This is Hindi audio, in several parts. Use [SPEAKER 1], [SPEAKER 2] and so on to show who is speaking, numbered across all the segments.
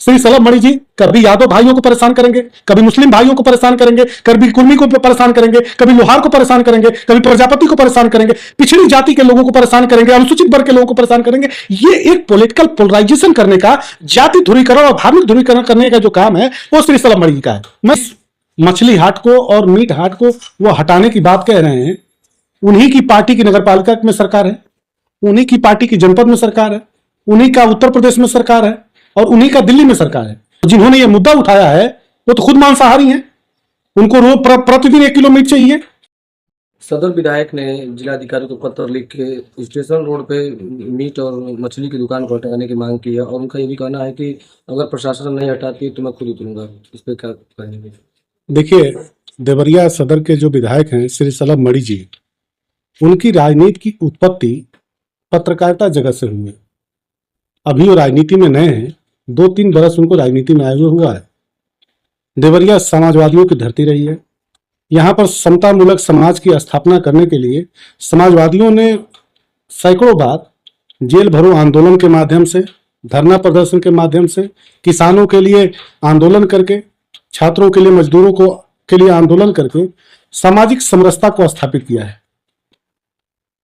[SPEAKER 1] श्री सलभ मणि जी कभी यादव भाइयों को परेशान करेंगे, कभी मुस्लिम भाइयों को परेशान करेंगे, कभी कुर्मी को परेशान करेंगे, कभी लोहार को परेशान करेंगे, कभी प्रजापति को परेशान करेंगे, पिछड़ी जाति के लोगों को परेशान करेंगे, अनुसूचित वर्ग के लोगों को परेशान करेंगे। ये एक पॉलिटिकल पोलराइजेशन करने का, जाति ध्रुवीकरण और धार्मिक ध्रुवीकरण करने का जो काम है वो श्री सलभ मणि जी का है। मैं मछली हाट को और मीट हाट को वो हटाने की बात कह रहे हैं। उन्हीं की पार्टी की नगरपालिका में सरकार है, उन्हीं की पार्टी की जनपद में सरकार है, उन्हीं का उत्तर प्रदेश में सरकार है और उन्हीं का दिल्ली में सरकार है। जिन्होंने ये मुद्दा उठाया है वो तो खुद मांसाहारी हैं, उनको रोज प्रतिदिन 1 किलो मीट चाहिए।
[SPEAKER 2] सदर विधायक ने जिलाधिकारी को पत्र लिख के स्टेशन रोड पे मीट और मछली की दुकान को हटाने की मांग की है और उनका ये भी कहना है कि अगर प्रशासन नहीं हटाती तो मैं खुद उतरूंगा। इस पर क्या कहेंगे?
[SPEAKER 1] देखिए, देवरिया सदर के जो विधायक हैं श्री सलभ मणि जी, उनकी राजनीति की उत्पत्ति पत्रकारिता जगत से हुई है। अभी वो राजनीति में नए हैं, 2-3 बरस उनको राजनीति में आए हुए हुआ है। देवरिया समाजवादियों की धरती रही है। यहाँ पर समतामूलक समाज की स्थापना करने के लिए समाजवादियों ने सैकड़ों बार जेल भरो आंदोलन के माध्यम से, धरना प्रदर्शन के माध्यम से, किसानों के लिए आंदोलन करके, छात्रों के लिए, मजदूरों को के लिए आंदोलन करके सामाजिक समरसता को स्थापित किया है।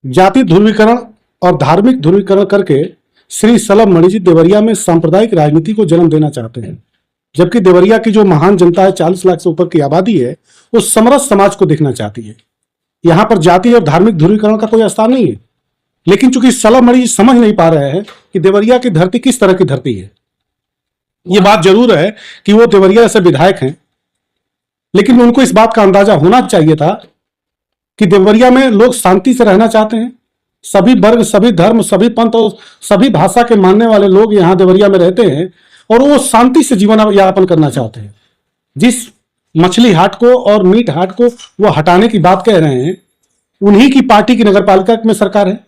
[SPEAKER 1] जाति ध्रुवीकरण और धार्मिक ध्रुवीकरण करके श्री सलभ मणि जी देवरिया में सांप्रदायिक राजनीति को जन्म देना चाहते हैं। जबकि देवरिया की जो महान जनता है, 40 लाख से ऊपर की आबादी है, वो समरस समाज को देखना चाहती है। यहां पर जाति और धार्मिक ध्रुवीकरण का कोई स्थान नहीं है। लेकिन चूंकि सलभ मणि जी समझ नहीं पा रहे हैं कि देवरिया की धरती किस तरह की धरती है। ये बात जरूर है कि वो देवरिया से विधायक हैं, लेकिन उनको इस बात का अंदाजा होना चाहिए था कि देवरिया में लोग शांति से रहना चाहते हैं। सभी वर्ग, सभी धर्म, सभी पंथ और सभी भाषा के मानने वाले लोग यहाँ देवरिया में रहते हैं और वो शांति से जीवन यापन करना चाहते हैं। जिस मछली हाट को और मीट हाट को वो हटाने की बात कह रहे हैं, उन्हीं की पार्टी की नगरपालिका में सरकार है,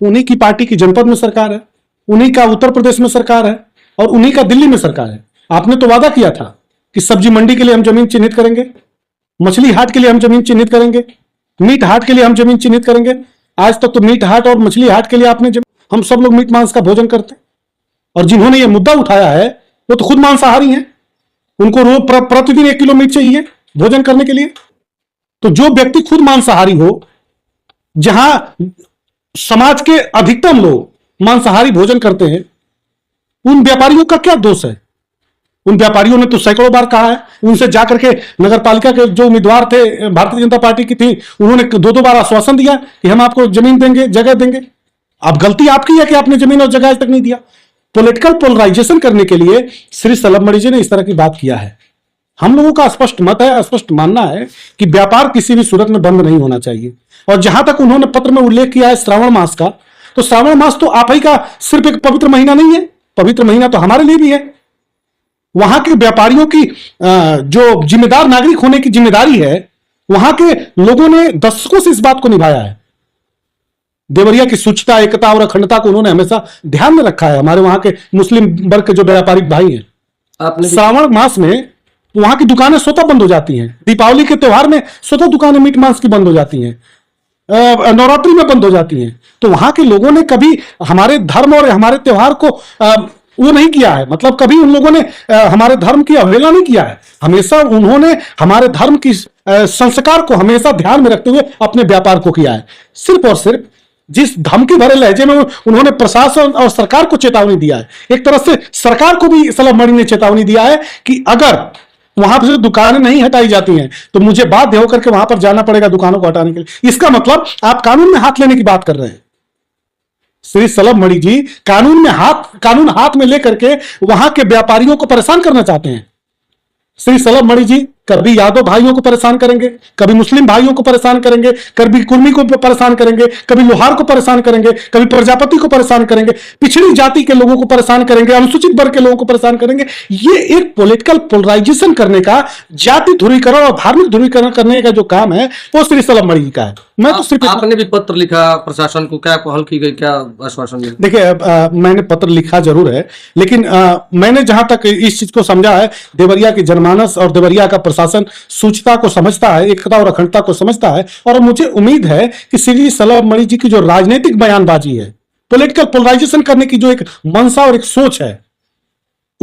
[SPEAKER 1] उन्हीं की पार्टी की जनपद में सरकार है, उन्हीं का उत्तर प्रदेश में सरकार है और उन्हीं का दिल्ली में सरकार है। आपने तो वादा किया था कि सब्जी मंडी के लिए हम जमीन चिन्हित करेंगे, मछली हाट के लिए हम जमीन चिन्हित करेंगे, मीट हाट के लिए हम जमीन चिन्हित करेंगे। आज तक तो मीट हाट और मछली हाट के लिए आपने हम सब लोग मीट मांस का भोजन करते हैं। और जिन्होंने ये मुद्दा उठाया है वो तो खुद मांसाहारी हैं, उनको रोज प्रतिदिन 1 किलो मीट चाहिए भोजन करने के लिए। तो जो व्यक्ति खुद मांसाहारी हो, जहां समाज के अधिकतम लोग मांसाहारी भोजन करते हैं, उन व्यापारियों का क्या दोष है? उन व्यापारियों ने तो सैकड़ों बार कहा है, उनसे जाकर के नगरपालिका के जो उम्मीदवार थे भारतीय जनता पार्टी की थी, उन्होंने 2-2 बार आश्वासन दिया कि हम आपको जमीन देंगे, जगह देंगे। अब गलती आपकी है कि आपने जमीन और जगह आज तक नहीं दिया। पॉलिटिकल पोलराइजेशन करने के लिए श्री सलभ मणि जी ने इस तरह की बात किया है। हम लोगों का स्पष्ट मत है, स्पष्ट मानना है कि व्यापार किसी भी सूरत में बंद नहीं होना चाहिए। और जहां तक उन्होंने पत्र में उल्लेख किया है श्रावण मास का, तो श्रावण मास तो आप ही का सिर्फ एक पवित्र महीना नहीं है, पवित्र महीना तो हमारे लिए भी है। वहां के व्यापारियों की जो जिम्मेदार नागरिक होने की जिम्मेदारी है, वहां के लोगों ने दशकों से इस बात को निभाया है। देवरिया की शुचिता, एकता और अखंडता को उन्होंने हमेशा ध्यान में रखा है। हमारे वहां के मुस्लिम वर्ग के जो व्यापारिक भाई हैं, श्रावण मास में वहां की दुकानें स्वतः बंद हो जाती हैं। दीपावली के त्योहार में स्वतः दुकानें मीट मांस की बंद हो जाती हैं, नवरात्रि में बंद हो जाती हैं। तो वहां के लोगों ने कभी हमारे धर्म और हमारे त्योहार को वो नहीं किया है, मतलब कभी उन लोगों ने हमारे धर्म की अवहेलना नहीं किया है। हमेशा उन्होंने हमारे धर्म की संस्कार को हमेशा ध्यान में रखते हुए अपने व्यापार को किया है। सिर्फ और सिर्फ जिस धमकी भरे लहजे में उन्होंने प्रशासन और सरकार को चेतावनी दिया है, एक तरह से सरकार को भी सलभ मणि ने चेतावनी दिया है कि अगर वहां पर दुकानें नहीं हटाई जाती हैं तो मुझे बाध्य होकर के वहां पर जाना पड़ेगा दुकानों को हटाने के लिए। इसका मतलब आप कानून में हाथ लेने की बात कर रहे हैं। श्री सलभ मणि जी कानून हाथ में लेकर के वहां के व्यापारियों को परेशान करना चाहते हैं। श्री सलभ मणि जी कभी यादव भाइयों को परेशान करेंगे, कभी मुस्लिम भाइयों को परेशान करेंगे, कभी कुर्मी को परेशान करेंगे, कभी लोहार को परेशान करेंगे, कभी प्रजापति को परेशान करेंगे, पिछड़ी जाति के लोगों को परेशान करेंगे, अनुसूचित वर्ग के लोगों को परेशान करेंगे। ये एक पॉलिटिकल पोलराइजेशन करने का, जाति ध्रुवीकरण और धार्मिक ध्रुवीकरण करने का जो काम है वो श्री सलभ मणि जी का है। मैं तो सिर्फ
[SPEAKER 2] आपने भी पत्र लिखा प्रशासन को, क्या पहल की गई, क्या आश्वासन दिया?
[SPEAKER 1] देखिए, मैंने पत्र लिखा जरूर है, लेकिन मैंने जहां तक इस चीज को समझा है, देवरिया की जनमानस और देवरिया का प्रशासन सूचिता को समझता है, एकता और अखंडता को समझता है। और मुझे उम्मीद है कि श्री सलभ मणि जी की जो राजनीतिक बयानबाजी है, पॉलिटिकल पोलराइजेशन करने की जो एक मंशा और एक सोच है,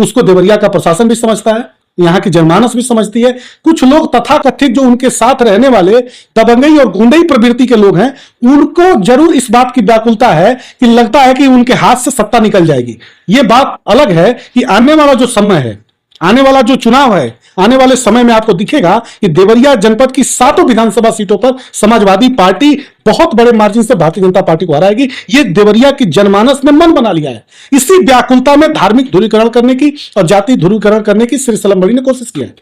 [SPEAKER 1] उसको देवरिया का प्रशासन भी समझता है, यहाँ की जनमानस भी समझती है। कुछ लोग तथाकथित जो उनके साथ रहने वाले दबंगई और गुंडई प्रवृत्ति के लोग हैं, उनको जरूर इस बात की व्याकुलता है कि लगता है कि उनके हाथ से सत्ता निकल जाएगी। ये बात अलग है कि आने वाला जो समय है, आने वाला जो चुनाव है, आने वाले समय में आपको दिखेगा कि देवरिया जनपद की 7 विधानसभा सीटों पर समाजवादी पार्टी बहुत बड़े मार्जिन से भारतीय जनता पार्टी को हराएगी। ये देवरिया की जनमानस ने मन बना लिया है। इसी व्याकुलता में धार्मिक ध्रुवीकरण करने की और जाति ध्रुवीकरण करने की श्री सलम मणि ने कोशिश किया है।